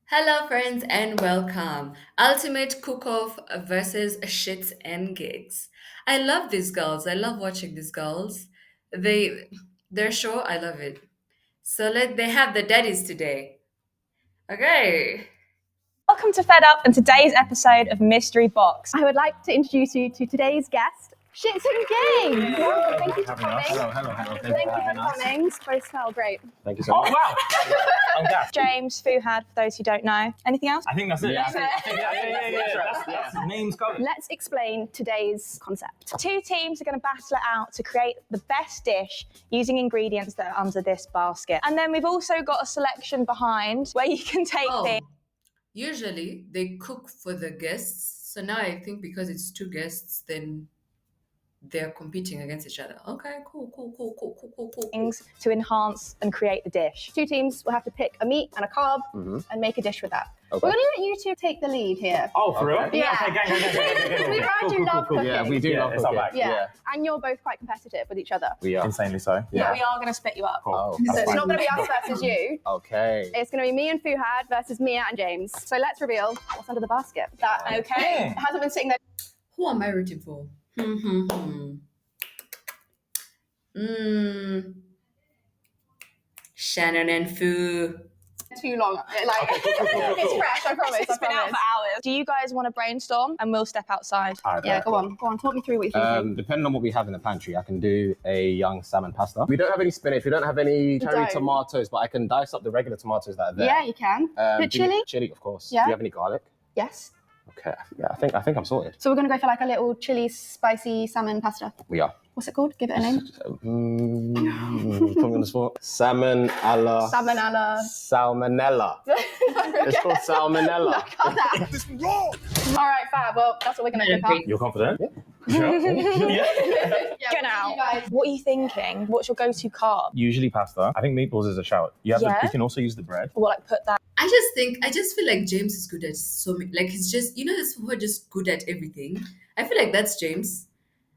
Hello, friends, and welcome. Ultimate Cook-Off versus Shits and Gigs. I love these girls. I love watching these girls. They, their show, I love it. So they have the daddies today. Okay. Welcome to Fed Up and today's episode of Mystery Box. I would like to introduce you to today's guest, Shtsxngigs. Thank you for coming. Hello. Thank you for coming. Both smell great. Thank you so much. Wow! I'm gassed. James, Fuhad, for those who don't know. Anything else? I think that's it. Yeah. That's the name's covered. Let's explain today's concept. Two teams are going to battle it out to create the best dish using ingredients that are under this basket. And then we've also got a selection behind where you can take things. Usually they cook for the guests. So now I think because it's two guests, then they're competing against each other. Okay, cool. To enhance and create the dish. Two teams will have to pick a meat and a carb and make a dish with that. Okay. We're going to let you two take the lead here. Oh, for real? Yeah. Okay, gang. We found you love cooking. Yeah, we do Yeah, love it's our cooking. bag. Yeah. And you're both quite competitive with each other. We are. Insanely so. Yeah, we are going to split you up. Cool. Oh, So that's it's fine. not going to be us versus you. Okay. It's going to be me and Fuhad versus Mia and James. So let's reveal what's under the basket. That Okay. hasn't been sitting there. Who am I rooting for? Shannon and Fu. Too long. It's fresh, I promise. It's been out for hours. Do you guys want to brainstorm and we'll step outside? Yeah, go on. Talk me through what you're thinking. Depending on what we have in the pantry, I can do a young salmon pasta. We don't have any spinach. We don't have any cherry don't. tomatoes, but I can dice up the regular tomatoes that are there. Yeah, you can. Bit do you- chili? Chili, of course. Yeah. Do you have any garlic? Yes. Okay. Yeah, I think I'm sorted. So we're going to go for like a little chili spicy salmon pasta. We are. What's it called? Give it a name. Put me on the spot. Salmon alla. Salmon alla. Salmonella. It's called salmonella. Got that. All right, fab. Well, that's what we're going to cook up. You're confident? Yeah, Get out. you guys. What are you thinking? What's your go-to carb? Usually pasta. I think meatballs is a shout. You can also use the bread. Or like put that. I just feel like James is good at so many, like he's just, this who are just good at everything. I feel like that's James.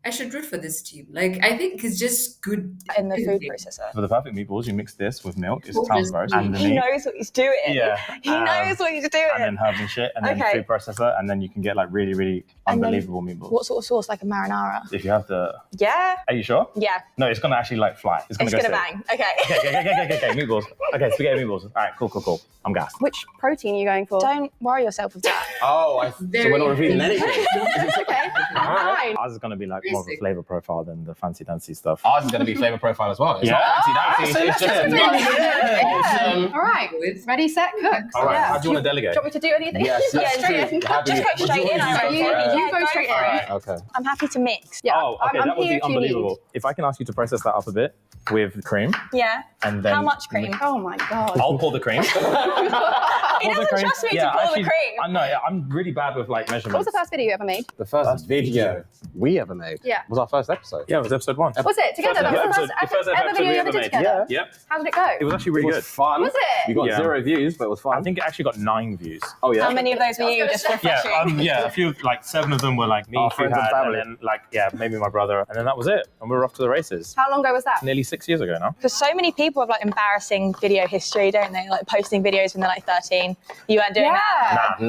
I should root for this team. Like, I think he's just good at In the food everything. processor. For the perfect meatballs, you mix this with milk. It Or sounds just gross. meat. And the He meat. knows what he's doing. Yeah. He knows what he's doing. And then herbs and shit. And then Okay. food processor. And then you can get like really, really And then unbelievable meatballs. What sort of sauce? Like a marinara? If you have the... Yeah. Are you sure? Yeah. No, it's going to actually like fly. It's going It's to go going to sick. bang. Okay. Okay, meatballs. Okay, spaghetti meatballs. All right, cool. I'm gassed. Which protein are you going for? Don't worry yourself with that. Oh, so we're not revealing anything. Okay. Fine. Ours is going to be like more of a Basic. flavor profile than the fancy dancy stuff. Ours is going to be flavor profile as well. It's Yeah. not fancy dancy. It's just All right. Ready, set, cook. All right, Yeah. how do you want to delegate? Do you want me to do anything? Yes, Yeah, yes, straight please. in. Happy- Just go straight in. Would Alright. You go straight in. Alright, okay. I'm happy to mix. Yeah. Oh, okay, I'm that would here be if you need. unbelievable. If I can ask you to process that up a bit with cream, Yeah. and then How much cream? Oh my god. I'll pour the cream. He doesn't trust me to pour the cream. I know. Yeah, I'm really bad with like What was measurements. the first video you ever made? The first video we ever made Yeah. was our first episode. Yeah, it was episode 1. Was it together? That was the first ever video you ever did together. Yeah. How did it go? It was actually It really was good. fun. Was it? You got Yeah. 0 views, but it was fun. I think it actually got 9 views. Oh yeah. How many of those were you? Just refreshing. A few, like 7 of them were like me, Our friends and Fuhad, family. and then maybe my brother, and then that was it. And we were off to the races. How long ago was that? Nearly 6 years ago now. Because so many people have like embarrassing video history, don't they? Like posting videos when they're like 13. You weren't doing that. Yeah.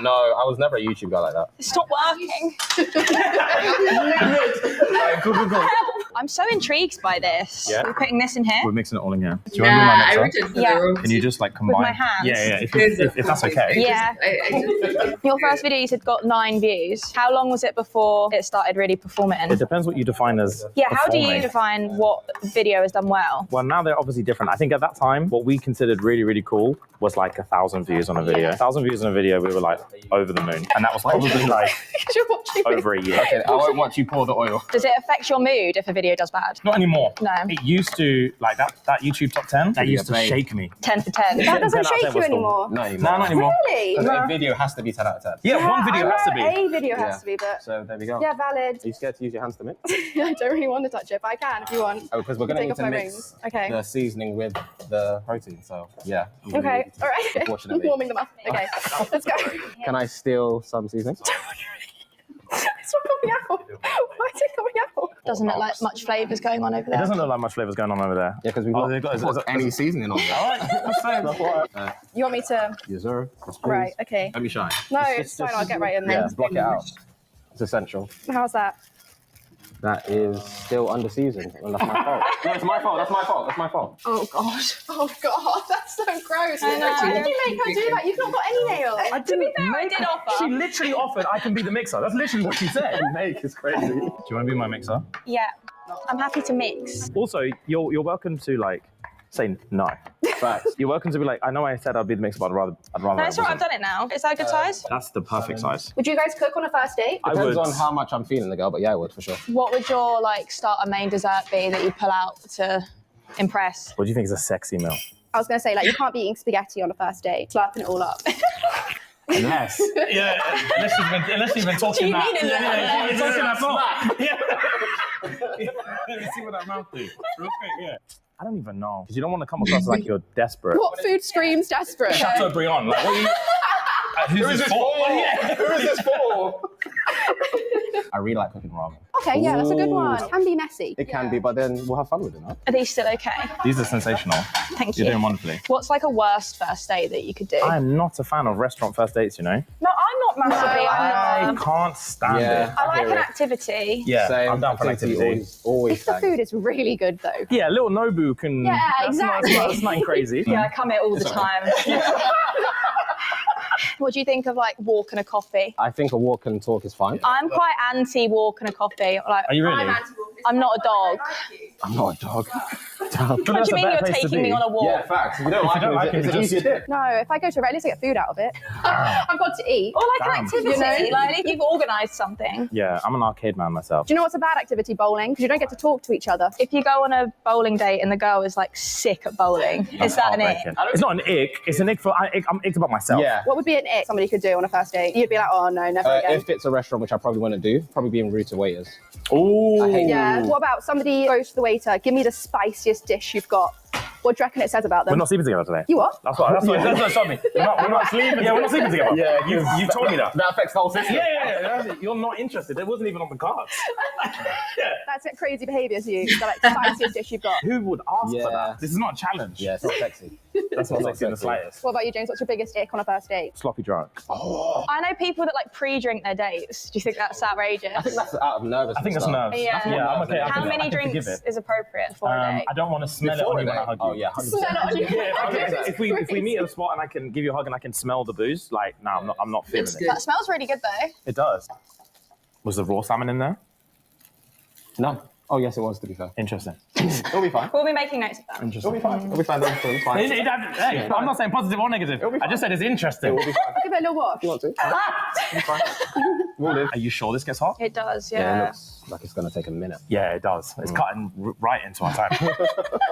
No, I was never a YouTube guy like that. It's not working. Cool. I'm so intrigued by this. Yeah. We're putting this in here. We're mixing it all in here. Do you Nah, want to be my I mixer? rooted for Yeah. the room. Can you just like combine? my hands? Yeah. If that's okay. Yeah. I just Your first video you said got 9 views. How long was it before it started really performing? It depends what you define as. Yeah, how do you performing. define what video has done well? Well, now they're obviously different. I think at that time, what we considered really, really cool was like 1,000 views on a video. 1,000 views on a video, we were like over the moon. And that was probably like You're watching me. over a year. Okay, I won't watch you pour the oil. Does it affect your mood if a video does bad? Not anymore. No. It used to, like that YouTube top 10, that used to babe. shake me. 10 for 10. That doesn't 10 out of 10 shake you was the- anymore. Not anymore. No, not anymore. Really? Because a video has to be 10 out of 10. Yeah, one video has to be. A video Yeah. has to be, but So there we go. yeah, valid. Are you scared to use your hands to mix? I don't really want to touch it, but I can if you want. Oh, because we're going to Take need off to my mix rings. Okay. the seasoning with the protein. So yeah. I'm gonna Okay, need to- all right. Unfortunately. Warming them up. Okay, let's go. Can I steal some seasonings? It's not coming out. Why is it coming out? Doesn't look like much flavours going on over It there. doesn't look like much flavour's going on over there. Yeah, because we've they've got got any seasoning on there. All right, that's fine. That's why. You want me to? Yes, sir. Yes, please. Right, okay. Let me shine. No, it's fine. I'll get right in there. Yeah, block it out. It's essential. How's that? That is still under seasoned, and that's my fault. No, it's my fault. That's my fault. That's my fault. Oh god. Oh god. That's so gross. I know. Why did you make her do that? You've not got any nails. To be fair, I did offer. She literally offered, I can be the mixer. That's literally what she said. Make is crazy. Do you want to be my mixer? Yeah. I'm happy to mix. Also, you're welcome to like say no. Facts. You're welcome to be like, I know I said I'd be the mixer, but I'd rather. No, it's all right. I've done it now. Is that a good size? That's the perfect size. Would you guys cook on a first date? I Depends would. on how much I'm feeling the girl, but yeah, I would for sure. What would your like starter, main, dessert be that you pull out to impress? What do you think is a sexy meal? I was going to say, like, you can't be eating spaghetti on a first date, slurping it all up. Unless. Yeah, unless you've been talking you that. mean in there? Yeah, you've been talking that smack. Yeah. Let me see what that mouth do. Real quick, yeah. I don't even know. Because you don't want to come across like you're desperate. What food screams desperate? Chateaubriand, like, what are you... Who is this for? Yeah. Who is this for? I really like cooking ramen. Okay, yeah, that's a good one. Can be messy. It can be, but then we'll have fun with it, no? Are these still okay? These are sensational. Thank You're you. doing wonderfully. What's like a worst first date that you could do? I'm not a fan of restaurant first dates, you know? No, I'm not massively. I can't stand it. I like hear an it. activity. Yeah, Same. I'm down for an activity. Always If the food is really good, though. Yeah, little Nobu can... Yeah, that's exactly. That's nothing crazy. Yeah, I come here all the time. What do you think of like walk and a coffee? I think a walk and talk is fine. I'm quite anti walk and a coffee. Like, Are you really? I'm not a dog. I'm not a dog. What do you mean you're taking me on a walk? Yeah, facts. If you don't like it, it's an easier dip. No, if I go to a at least I get food out of it. I've got to eat. Or like Damn. an activity, You know? like you've organised something. Yeah, I'm an arcade man myself. Do you know what's a bad activity? Bowling, because you don't get to talk to each other. If you go on a bowling date and the girl is like sick at bowling, is that an ick? Heartbreaking. It's not an ick. It's an ick for... I'm icked about myself. Yeah. What would be an ick somebody could do on a first date? You'd be like, oh no, never again. If it's a restaurant, which I probably wouldn't do, probably being rude to waiters. Ooh. I hate Yeah. What about somebody goes to the waiter, give me the spiciest dish you've got. What do you reckon it says about them? We're not sleeping together today. You what? That's what shot me. We're not sleeping. Yeah, we're not sleeping together. Yeah, you told me that. That affects the whole system. Yeah. You're not interested. It wasn't even on the cards. That's crazy behaviour to you. So like spiciest dish you've got. Who would ask Yeah. for that? This is not a challenge. Yeah, it's not sexy. That's not It's not sexy in the sexy. slightest. What about you, James? What's your biggest ick on a first date? Sloppy drunk. I know people that like pre-drink their dates. Do you think that's outrageous? I think that's out of nervousness. I think that's nerves. Yeah. I'm okay. How many drinks is appropriate for a date? I don't want to smell Before it on you when I hug you. Oh yeah, 100%. Smell it on you. Yeah, if we meet at a spot and I can give you a hug and I can smell the booze, like, no, I'm not feeling Looks it. good. That smells really good though. It does. Was the raw salmon in there? No. Oh yes, it was. To be fair, Interesting. it'll be fine. We'll be making notes of that. It'll Interesting. be fine. It'll be fine. It's fine. Hey, I'm not saying positive or negative. I just said it's interesting. It'll be fine. Give it a little wash. You want to? It'll be fine. We'll live. Are you sure this gets hot? It does, Yeah, it yeah. looks like it's gonna take a minute. Yeah, it does. It's cutting right into our time.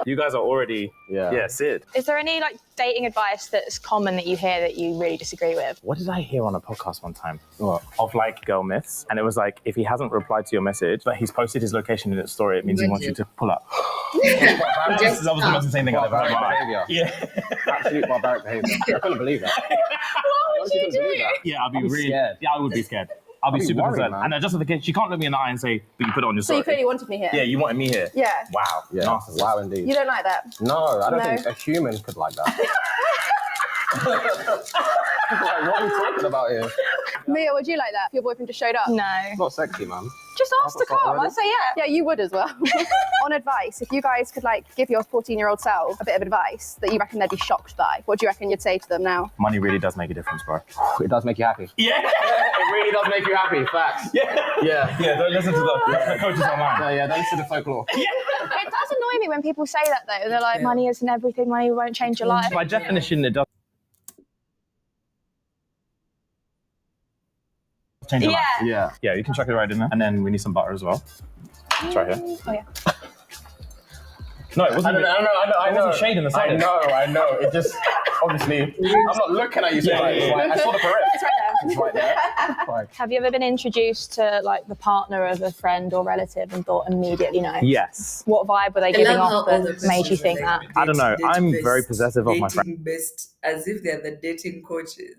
You guys are already, Sid. Is there any like dating advice that's common that you hear that you really disagree with? What did I hear on a podcast one time? What? Of like girl myths. And it was like, if he hasn't replied to your message, but he's posted his location in his story, it means he wants you to pull up. That was the most insane thing I've ever heard. Barbaric behaviour. Yeah. Absolute barbaric behaviour. I couldn't believe that. What would you do? Yeah, I'd be I'd be really scared. Yeah, I would be scared. I'll be I'd be super worried, concerned. man. And just for the case, she can't look me in the eye and say, but you put it on your So story. you clearly wanted me here. Yeah, you wanted me here. Yeah. Wow. Yeah. Narcissist. Wow, indeed. You don't like that? No, I don't No. think a human could like that. Like, what are we talking about here? Mia, would you like that if your boyfriend just showed up? No. It's not sexy, man. Just ask to thought come. already. I'd say yeah. Yeah, you would as well. On advice, if you guys could like give your 14-year-old self a bit of advice that you reckon they'd be shocked by, what do you reckon you'd say to them now? Money really does make a difference, bro. It does make you happy. Yeah. It really does make you happy. Facts. Yeah. Yeah, don't listen to the coaches online. Yeah, don't listen to folklore. It does annoy me when people say that though. They're like, money isn't everything, money won't change your life. By definition, it does change your life. Yeah. Yeah. Yeah, you can chuck it right in there. And then we need some butter as well. It's right here. Oh yeah. No, it wasn't. I know. There wasn't shade in the side. I know. It just, obviously, I'm not looking at you. So I saw the parrot. It's right there. It's right there. Like, Have you ever been introduced to like the partner of a friend or relative and thought immediately no? Yes. What vibe were they I giving love off how all the that made you questions think are that? like I don't know. date I'm best, very possessive of my friend. dating best, as if they're the dating coaches.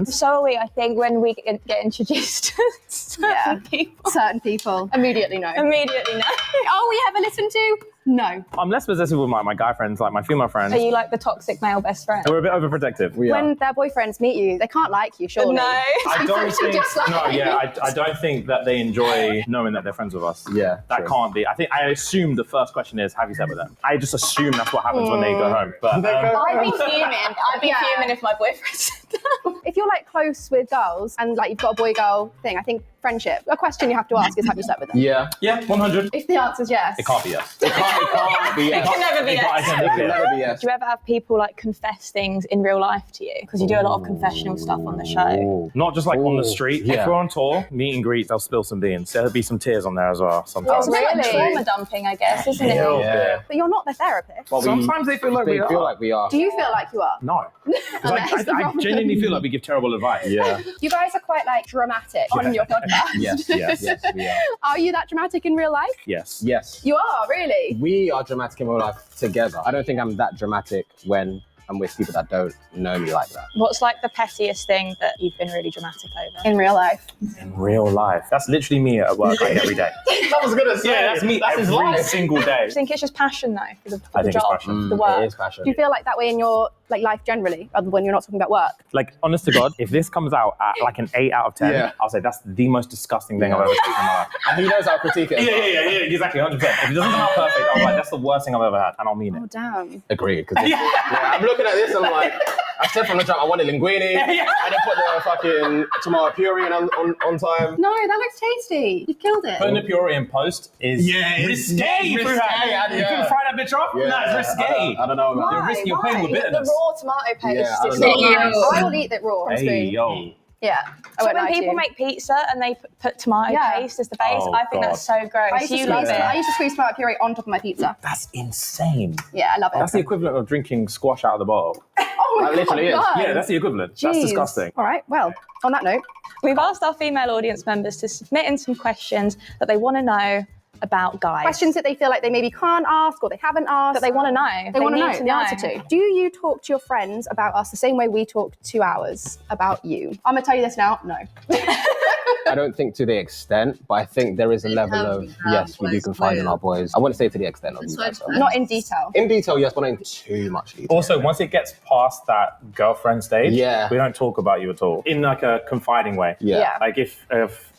So are we, I think, when we get introduced to certain people. Certain people immediately know. Immediately know. Oh, we ever listen to? No. I'm less possessive with my guy friends, like my female friends. Are you like the toxic male best friend? We're a bit overprotective. When their boyfriends meet you, they can't like you, surely. No. I don't think. Dislike. No, yeah, I don't think that they enjoy knowing that they're friends with us. Yeah, that true. can't be. I assume the first question is, have you slept with them? I just assume that's what happens when they go home. But I'd be fuming. I'd be fuming if my boyfriend said that. If you're like close with girls and like you've got a boy-girl thing, I think friendship, a question you have to ask is, have you slept with them? Yeah. yeah, 100. If the answer's yes. It can't be yes. It can't be yes. It can never be It yes. It can never be yes. Do you ever have people like confess things in real life to you? Because you do a lot of confessional stuff on the show. Not just like on the street. Yeah. If we're on tour, meet and greets, they'll spill some beans. There'll be some tears on there as well sometimes. It's a bit like Really? trauma dumping, I guess, isn't it? Yeah. But you're not the therapist. But Sometimes they feel like they we feel are. like we are. Do you feel like you are? No. 'Cause That's the I problem. genuinely feel like we give terrible advice. Yeah. You guys are quite like dramatic on your podcast. Yes. Yes. Yes, we are. Are you that dramatic in real life? Yes. Yes. You are, really? We are dramatic in real life together. I don't think I'm that dramatic when I'm with people that don't know me like that. What's like the pettiest thing that you've been really dramatic over? In real life. In real life. That's literally me at work like every day. I was gonna say. Yeah, that's me every single day. I think it's just passion though for the I think it's job, passion. the work. It is passion. Do you feel like that way in your like life generally, other when you're not talking about work? Like, honest to God, if this comes out at like an 8 out of 10, Yeah. I'll say that's the most disgusting thing I've ever taken in my life. And he knows how to critique it. as well. Yeah, exactly, 100%. If it doesn't come out perfect, I'm like, that's the worst thing I've ever had, and I'll mean Oh it. damn. Agreed. I'm looking at this and I'm like, I said from the jump I wanted linguine. I didn't put the fucking tomato puree in on time. No, that looks tasty. You killed it. Putting the puree in post is risque. risque, You couldn't yeah. fry that bitch off? Yeah, Nah, it's risque. I don't know about You're that. risking your pain with bitterness. The raw tomato paste. Yeah, I is don't not know. nice. I will eat it raw. from Hey, spoon. yo. Yeah. I So won't when lie to people you. make pizza and they put tomato Yeah. paste as the base, Oh, I think God. that's so gross. I used to You squeeze love I it. used to squeeze tomato puree on top of my pizza. That's insane. Yeah, I love it. That's the equivalent of drinking squash out of the bottle. Oh my That literally is. God. Yeah, that's the equivalent. That's Jeez. disgusting. All right, well, on that note, We've asked our female audience members to submit in some questions that they want to know about guys. questions that they feel like they maybe can't ask or they haven't asked. that they want to know. They want to need know the answer to. Do you talk to your friends about us the same way we talk to ours about you? I'm going to tell you this now. No. I don't think to the extent, but I think there is a level of, yes, we do confide in our boys. I wouldn't say to the extent of you guys. though. Not in detail. In detail, yes, but not in too much detail. Also, once it gets past that girlfriend stage, Yeah. we don't talk about you at all. In like a confiding way. Yeah. Like if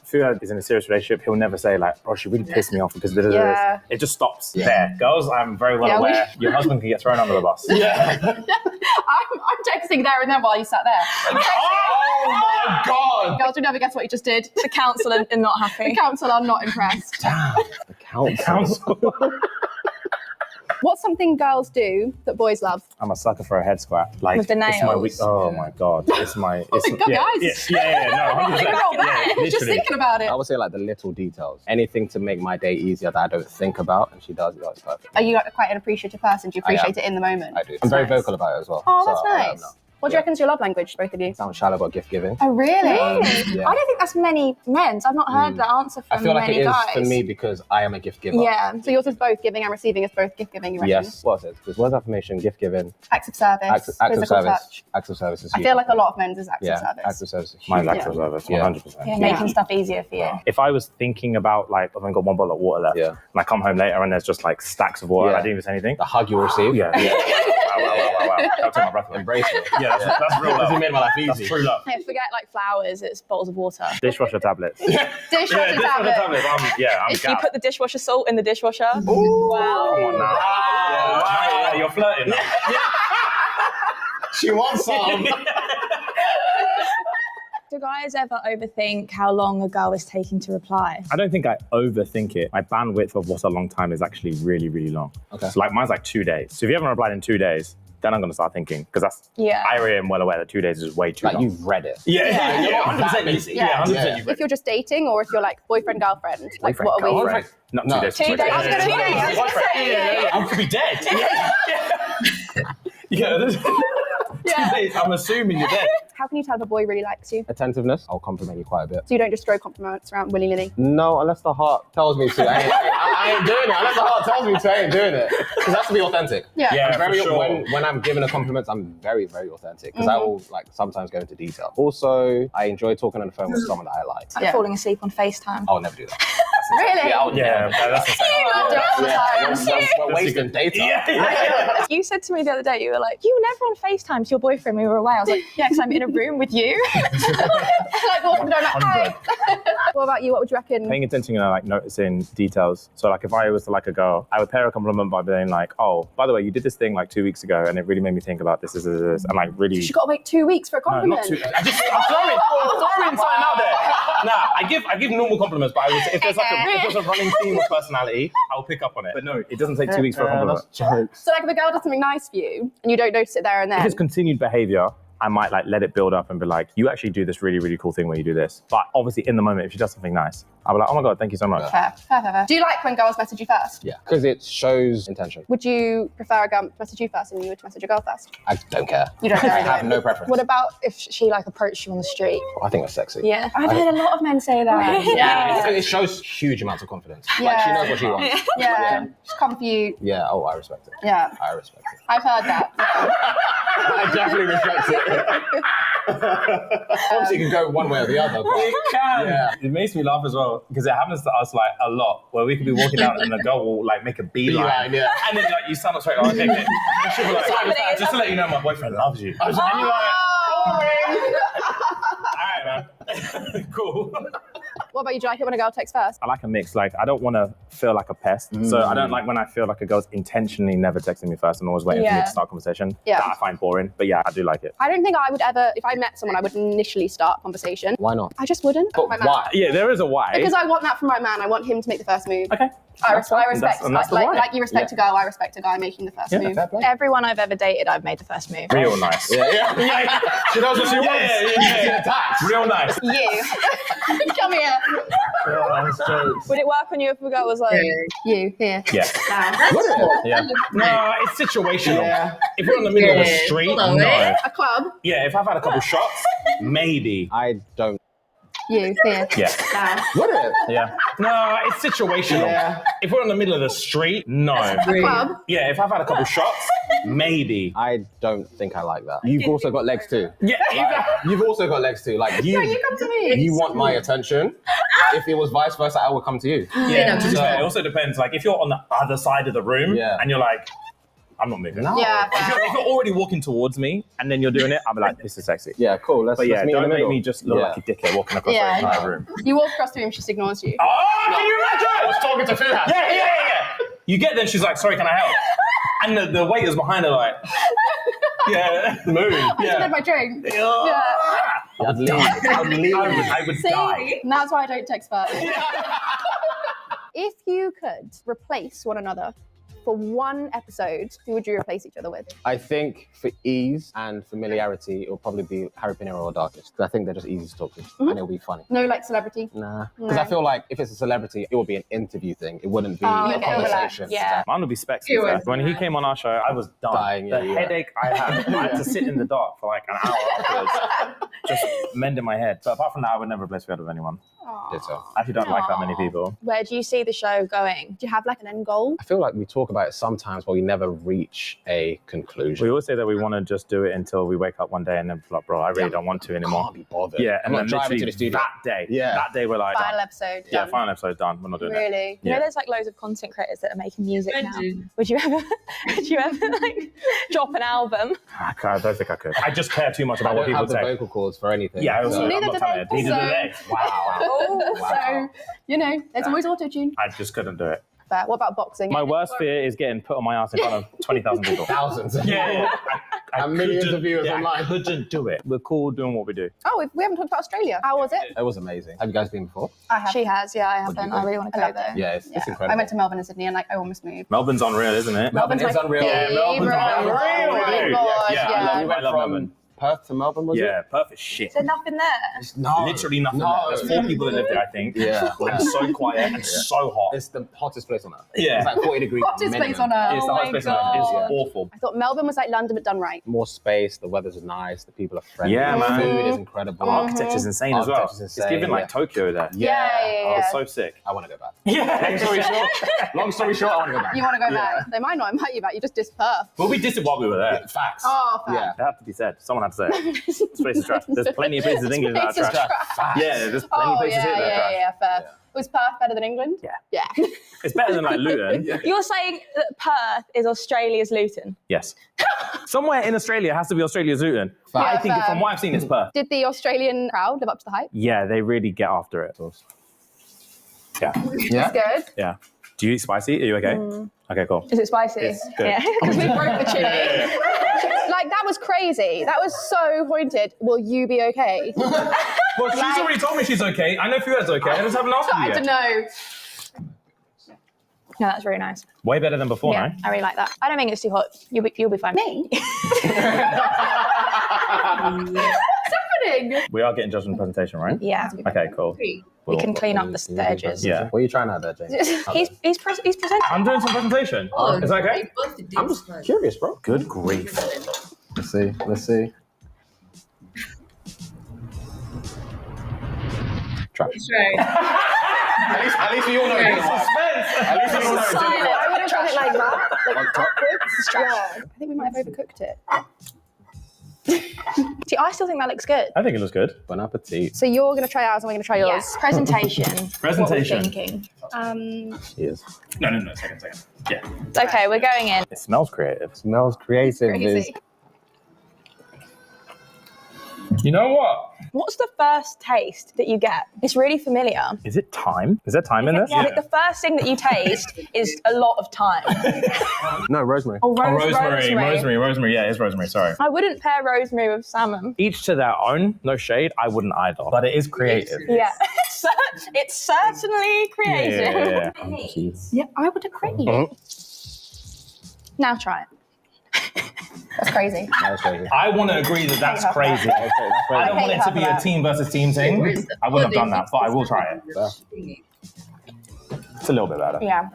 Fuad is in a serious relationship, he'll never say like, "Oh, she really pissed me off because blah, blah, blah." Yeah. It just stops there. Girls, I'm very well Yeah, we- aware your husband can get thrown under the bus. Yeah. I'm texting there and then while you sat there. Oh my God. Girls, you never guess what you just did. The council are not happy. The council are not impressed. The Council. What's something girls do that boys love? I'm a sucker for a head squat. Like With the it's my nails. weak. Oh my God, it's my. It's, my God, guys. Yeah, no, 100%. Oh, man. Just literally. thinking about it. I would say like the little details. Anything to make my day easier that I don't think about, and she does it. It's perfect. Are you like, quite an appreciative person? Do you I am. appreciate it in the moment? I do. I'm very Nice. vocal about it as well. Oh, so that's I am nice. now. What do you reckon is your love language, both of you? Sounds shallow about gift giving. Oh, really? Yeah. I don't think that's many men's. I've not heard the answer I from feel like many it is guys. for me because I am a gift giver. Yeah. So yours is both giving and receiving is both gift giving, you reckon? Yes. What is it? Because words of affirmation, gift giving, Acts of service, acts of physical service. touch. Acts of service is I huge. feel like a lot of men's is acts of Yeah, service. acts of service is huge. My Yeah. lactose service, Yeah. 100%. Yeah, making stuff easier for you. If I was thinking about like, I've only got one bottle of water left, Yeah. and I come home later and there's just like stacks of water, Yeah. I didn't even say anything. The hug you receive. Yeah. Wow. I'll take my breath away. Embrace it. Yeah, that's real Because you love. made my life That's easy. true love. Hey, forget like flowers, it's bottles of water. Dishwasher tablets. Dishwasher Dishwasher tablet. tablets. I'm If you gassed. put the dishwasher salt in the dishwasher, Come on now. Wow. Yeah, you're flirting now. She wants some. do guys ever overthink how long a girl is taking to reply? I don't think I overthink it. My bandwidth of what's a long time is actually really, really long. Okay. So like mine's like 2 days. So if you haven't replied in 2 days, then I'm going to start thinking, because that's, Yeah. I really am well aware that 2 days is way too Like long. you've read it. Yeah, you're not 100% that you- busy. Yeah, 100% Yeah. you've If you're just dating or if you're like boyfriend, girlfriend, like Boyfriend, what are we? girlfriend. Not No. 2 days. 2 days. I was gonna say, I was gonna say. I could be dead. Yeah, there's 2 days. I'm assuming you're dead. How can you tell if a boy really likes you? Attentiveness. I'll compliment you quite a bit. So you don't just throw compliments around willy-nilly? No, unless the heart tells me to. I I ain't doing it. Unless the heart tells me to, I ain't doing it. Because it has to be authentic. Yeah. I'm very, for sure. when I'm giving a compliment, I'm very, very authentic. Because I will like sometimes go into detail. Also, I enjoy talking on the phone with someone that I like. Like falling asleep on FaceTime. I'll never do that. Really? Yeah, I would Yeah, never. that's insane. We're wasting data. Yeah. You said to me the other day, you were like, you were never on FaceTime to your boyfriend when we were away. I was like, yeah, because I'm in a room with you. Like walking down like, hi. What about you? What would you reckon? Paying attention and like noticing details. So like if I was to like a girl, I would pay her a compliment by being like, oh, by the way, you did this thing like 2 weeks ago and it really made me think about this, and like really. She got to wait 2 weeks for a No, compliment. not 2. I'm throwing something out there. Nah, I give normal compliments, but if there's a running theme of personality, I'll pick up on it. But no, it doesn't take 2 weeks for a compliment. Jokes. So like if a girl does something nice for you and you don't notice it there and then. If it's continued behavior, I might like let it build up and be like, you actually do this really, really cool thing when you do this. But obviously in the moment, if she does something nice, I'll be like, oh my God, thank you so much. Fair. Do you like when girls message you first? Yeah, because it shows intention. Would you prefer a girl to message you first and you would message a girl first? I don't care. You don't care. I have no preference. What about if she like approached you on the street? I think it's sexy. Yeah. I've heard a lot of men say that. Yeah, it shows huge amounts of confidence. Like she knows what she wants. Yeah. Just come for you. Yeah, oh, I respect it. Yeah. I respect it. I've heard that. I definitely respect it. Obviously, it can go one way or the other. But It can. Yeah. It makes me laugh as well because it happens to us like a lot where we could be walking down and the girl will like make a beeline. Beeline, yeah. And then like you stand up straight, oh, okay. And she'll be like, just to let you know, my boyfriend loves you. And you're like, all right, man. Cool. What about you? Do you like it when a girl texts first? I like a mix. Like, I don't want to feel like a pest. So I don't like when I feel like a girl's intentionally never texting me first and always waiting for me to start a conversation. Yeah. That I find boring. But yeah, I do like it. I don't think I would ever, if I met someone, I would initially start a conversation. Why not? I just wouldn't. But My man. why? Yeah, there is a why. Because I want that from my man. I want him to make the first move. Okay. I respect, and that's the why. like you respect a girl, I respect a guy making the first move. Fair play. Everyone I've ever dated, I've made the first move. Real nice. Yeah. She knows what she wants. Yeah. Real nice. You. Come here. Would it work on you if a girl was like, You, here. Yeah. Yeah. No, it's situational. Yeah. If we're in the middle of the street, Hold on, no. wait. A club. Yeah, if I've had a couple shots, maybe. I don't. You, here. Yeah. Would it? Yeah. No, it's situational. Yeah. If we're in the middle of the street, no. Club. Yeah, if I've had a couple shots, maybe. I don't think I like that. You've also got legs too. Yeah. You've also got legs too. Like you. No, you come to me. You want my attention. If it was vice versa, I would come to you. Yeah, to be So- fair, it also depends. Like, if you're on the other side of the room Yeah. and you're like, I'm not moving. No. Yeah. If you're already walking towards me and then you're doing it, I'll be like, this is sexy. Yeah, cool. Let's But yeah, meet in the don't make middle. me just look like a dickhead walking across Yeah. the entire room. You walk across the room, she just ignores you. Oh, can you imagine? I was talking to Fuhad. Yeah. You get there, she's like, sorry, can I help? And the waiter's behind her like, yeah, move. I just Yeah. had my drink. Yeah. I'd leave. I'd leave. I would die. And that's why I don't text first. If you could replace one another for one episode, who would you replace each other with? I think for ease and familiarity, it will probably be Harry Pinero or Darkest. Because I think they're just easy to talk to and it'll be funny. No, like celebrity. Nah. Because No. I feel like if it's a celebrity, it will be an interview thing. It wouldn't be Oh, a okay. conversation. yeah. Mine would be Specs. It was When he came on our show, I was done. Dying, the yeah. headache I had. I had to sit in the dark for like an hour afterwards, just mending my head. But apart from that, I would never replace Fuhad with anyone. Ditto. I actually don't like that many people. where do you see the show going? Do you have like an end goal? I feel like we talk about it sometimes, but we never reach a conclusion. We always say that we want to just do it until we wake up one day and then like, bro, I really don't want to anymore. Can't be bothered. Yeah, I'm and then not driving to literally the studio. that day we're like, Final done. episode. Yeah, done. final episode's done. We're not doing it. Really? You Yeah. know, there's like loads of content creators that are making music now. Imagine. Would you ever like drop an album? I don't think I could. I just care too much I about what don't people have the say. vocal cords for anything. Yeah, I so- also, Neither I'm not do talented. they. Neither do So- they. Wow. So, you know, there's always auto-tune. I just couldn't do it. Fair. What about boxing? My worst fear is getting put on my ass in front of 20,000 people. Thousands. Yeah. I And millions couldn't- of viewers yeah, online. I couldn't do it. We're cool doing what we do. Oh, we haven't talked about Australia. How was it? It was amazing. Have you guys been before? I have. She has, yeah, I What do you haven't. I think? really want to I go loved it. there. Yeah, it's incredible. I went to Melbourne and Sydney and like I almost moved. Melbourne's unreal, isn't it? Melbourne is my unreal. Yeah, Melbourne's favourite. unreal. Oh my God, Yeah, I love yeah. Melbourne. Perth to Melbourne, was it? Yeah, Perth is shit. Is there nothing there? No. Literally nothing. No. There. There's 4 people that live there, I think. Yeah. And so quiet and so hot. It's the hottest place on earth. Yeah. It's like 40 degrees. Hottest minimum. place on earth. It's the hottest place on earth. It's God. awful. I thought Melbourne was like London but done right. More space, the weather's nice, the people are friendly. Yeah, man. The food is incredible. Architecture's insane as well. Architecture's It's giving like yeah. Tokyo there. Yeah. Oh, it's so sick. I want to go back. Yeah. Long story short, I want to go back. You want to go back? They might not invite you back. You just diss Perth. Well, we dissed it while we were there. Facts. Oh, fair. Yeah. That had to be said. Someone had to say it. This place is trash. There's plenty of places in England that are This place is trash. trash. Yeah, there's plenty of places here that are trash. fair. Yeah. Was Perth better than England? Yeah. Yeah. It's better than like Luton. You're saying that Perth is Australia's Luton? Yes. Somewhere in Australia has to be Australia's Luton. I think from what I've seen, it's Perth. Did the Australian crowd live up to the hype? Yeah, they really get after it. Yeah. Yeah? Good. Yeah. Do you eat spicy? Are you okay? Okay, cool. Is it spicy? It's good. Yeah. Because we broke the chili. Like, that was crazy. That was so pointed. Will you be okay? Well, she's already told me she's okay. I know Fuad's okay. I just haven't asked her I yet. don't know. No, that's really nice. Way better than before, Yeah, no? I really like that. I don't think it's too hot. You'll be fine. Me? What's happening? We are getting judged on the presentation, right? Yeah. Okay, cool. We can clean up the edges. Yeah. What are you trying out there, James? He's presenting. I'm doing some presentation. Is that okay? I'm just curious, bro. Good grief. Let's see. Let's see. Trash. At least we all know it didn't work. At least we all know it didn't work. I would have done it like that. Like On top. upwards. Yeah. I think we might have overcooked it. See, I still think that looks good. I think it looks good. Bon appetit. So you're going to try ours and we're going to try yours. Yes. Presentation. Presentation. What we're thinking. Cheers. No. Second. Yeah. Okay, we're going in. It smells creative. Smells creative. Crazy. You know what? What's the first taste that you get? It's really familiar. Is it thyme? Is there thyme in this? Yeah. But the first thing that you taste is a lot of thyme. No, rosemary. Rosemary. Yeah, it's rosemary. Sorry. I wouldn't pair rosemary with salmon. Each to their own. No shade. I wouldn't either. But it is creative. Yeah. It's certainly creative. Yeah. Yeah, I would agree. Now try it. That's crazy. That's crazy. I want to agree that that's crazy. That's I don't crazy. want it to be a team versus team thing. I wouldn't have done that, but I will try it. It's a little bit better. Yeah.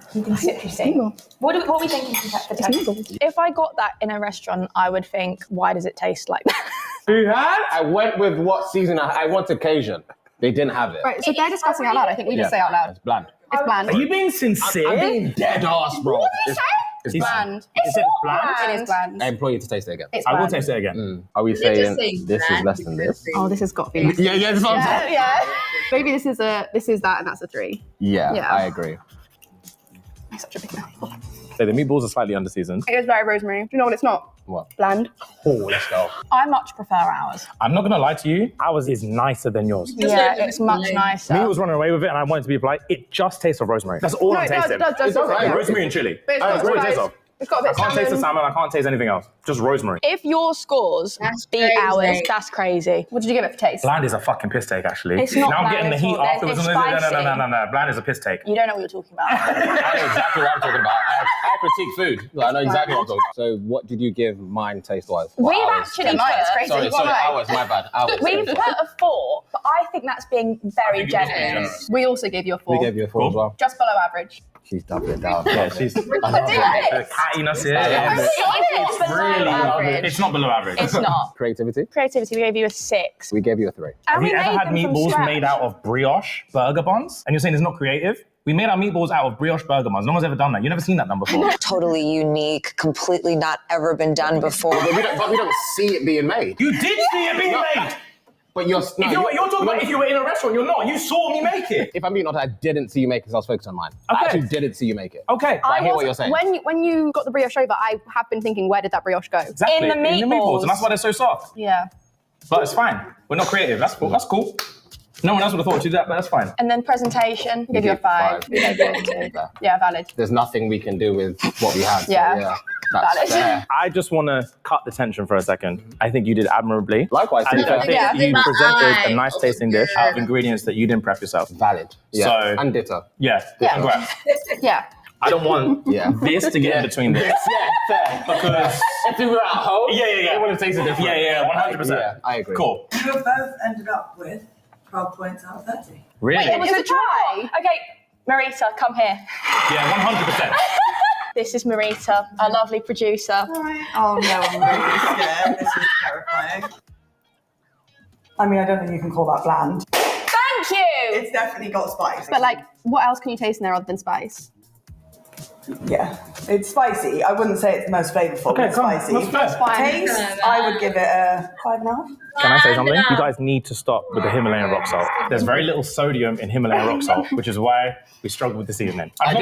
What are we thinking for taste? If I got that in a restaurant, I would think, why does it taste like that? I went with what season I wanted Cajun. They didn't have it. Right, so they're discussing out loud. I think we just say out loud. It's bland. It's bland. Are you being sincere? I'm being dead ass, bro. It's bland. Is it bland? It is bland. I implore you to taste it again. It's I will bland. taste it again. Are we They're saying this is less than this? Oh, this has got to be less. Yeah, that's what I'm saying. Yeah. Maybe this is that, and that's a 3. Yeah, Yeah. I agree. I'm such a big mouthful. So the meatballs are slightly underseasoned. It is very rosemary. Do you know what it's not? What? Bland. Oh, let's go. I much prefer ours. I'm not going to lie to you. Ours is nicer than yours. Yeah, it's much nicer. Me was running away with it and I wanted to be polite. It just tastes of rosemary. That's all I'm tasting. It does. right. Rosemary and chili. But it's That's got all it spice. tastes of. It's got a bit I of can't taste the salmon. salmon. I can't taste anything else. Just rosemary. If your scores That's beat crazy. ours, that's crazy. What did you give it for taste? Bland is a fucking piss take, actually. It's not now I'm getting bland the at heat all. afterwards. It's No. spicy. Bland is a piss take. You don't know what you're talking about. I know exactly what I'm talking about. I critique food. I know exactly what I'm talking about. So what did you give mine taste-wise? We've Ours. actually Mine is put, crazy. Sorry, You got mine. ours, my bad. Ours. we've put a 4, but I think that's being very think it was pretty generous. generous. We also gave you a 4. We gave you a 4 as well. Just below average. She's doubling it down. Yeah, she's... I did The it. cattiness here. Yeah. It's below Really average. It's not below average. It's not. Creativity? Creativity, we gave you a 6. We gave you a 3. And Have we you ever made had them from meatballs scratch. made out of brioche burger buns? And you're saying it's not creative? We made our meatballs out of brioche burger buns. No one's ever done that. You've never seen that done before. Totally unique, completely not ever been done before. But we don't see it being made. You did see it being made. But you're You're talking about if you were in a restaurant, you're not. You saw me make it. If I'm being honest, I didn't see you make it because I was focused on mine. I Okay. actually didn't see you make it. Okay. I hear what you're saying. When you got the brioche over, I have been thinking, where did that brioche go? Exactly. In the meatballs. And that's why they're so soft. Yeah. But it's fine. We're not creative. That's cool. That's cool. No one else would have thought to do that, but that's fine. And then presentation. We gave you a 5. We gave you a 2. Yeah, valid. There's nothing we can do with what we had. So Yeah. That's Valid. fair. I just want to cut the tension for a second. I think you did admirably. Likewise, to And be I fair. think Yeah. you My presented a eye. nice tasting dish out of ingredients that you didn't prep yourself. Valid. Yeah. So- and ditto. Yeah. Yeah. Congrats. Yeah. I don't want this to get in between this. Yeah, fair. Because If we were at home, yeah. it would have tasted different. Yeah, 100%. Yeah, I agree. Cool. You have both ended up with 12 points out of 30. Really? It was a try. Okay, Marita, come here. Yeah, 100%. This is Marita, our lovely producer. Oh no, I'm really scared. This is terrifying. I mean, I don't think you can call that bland. Thank you! It's definitely got spice. But like, what else can you taste in there other than spice? Yeah, it's spicy. I wouldn't say it's the most flavourful, but it's spicy. That's fair. Taste, I would give it a 5.5. Can I say something? You guys need to stop with the Himalayan rock salt. There's very little sodium in Himalayan rock salt, which is why we struggle with this evening. I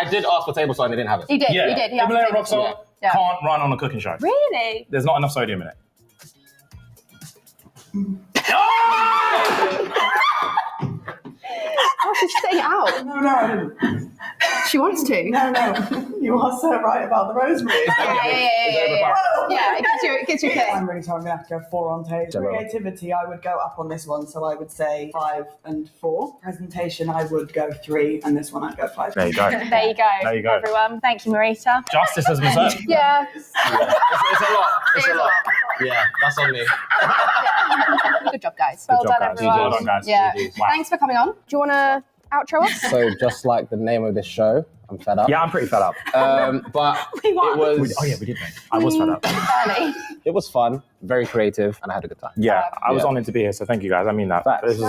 did ask for table salt and they didn't have it. You did, Yeah, you did. He asked Himalayan me. rock salt Yeah. can't run on a cooking show. Really? There's not enough sodium in it. Oh, she's sitting it out. No, I didn't. She wants to. No. You are so right about the rosemary. Yeah, it gives you a kick. I'm really sorry, I'm going to have to go 4 on taste. Creativity, I would go up on this one, so I would say 5 and 4. Presentation, I would go 3, and this one I'd go 5. There you go. There you go. There you go. Everyone. Thank you, Marita. Justice has been served. Yeah. It's a lot. It's a lot. Yeah, that's on me. Good job, guys. Well Good job, done, guys. everyone. Well done, guys. Yeah. Wow. Thanks for coming on. Do you want to outro us? So just like the name of this show, I'm fed up. Yeah, I'm pretty fed up. But We won. it was. Oh yeah, we did, mate. I was fed up. Fairly. It was fun, very creative, and I had a good time. Yeah, I was Yeah. honoured to be here, so thank you guys. I mean that. Facts. This is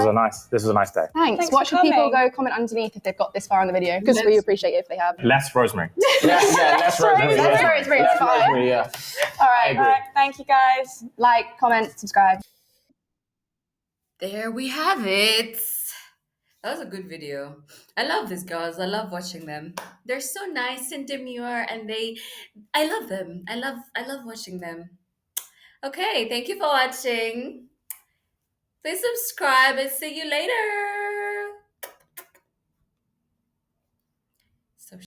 a nice day. Thanks. Thanks What for should people coming. go comment underneath if they've got this far in the video? Because we appreciate it if they have. Less rosemary. Less rosemary. Less rosemary, it's Less fine. rosemary, yeah. All right. agree. All right. Thank you, guys. Like, comment, subscribe. There we have it. That was a good video. I love these girls. I love watching them. They're so nice and demure, and I love them. I love watching them. Okay, thank you for watching. Please subscribe and see you later.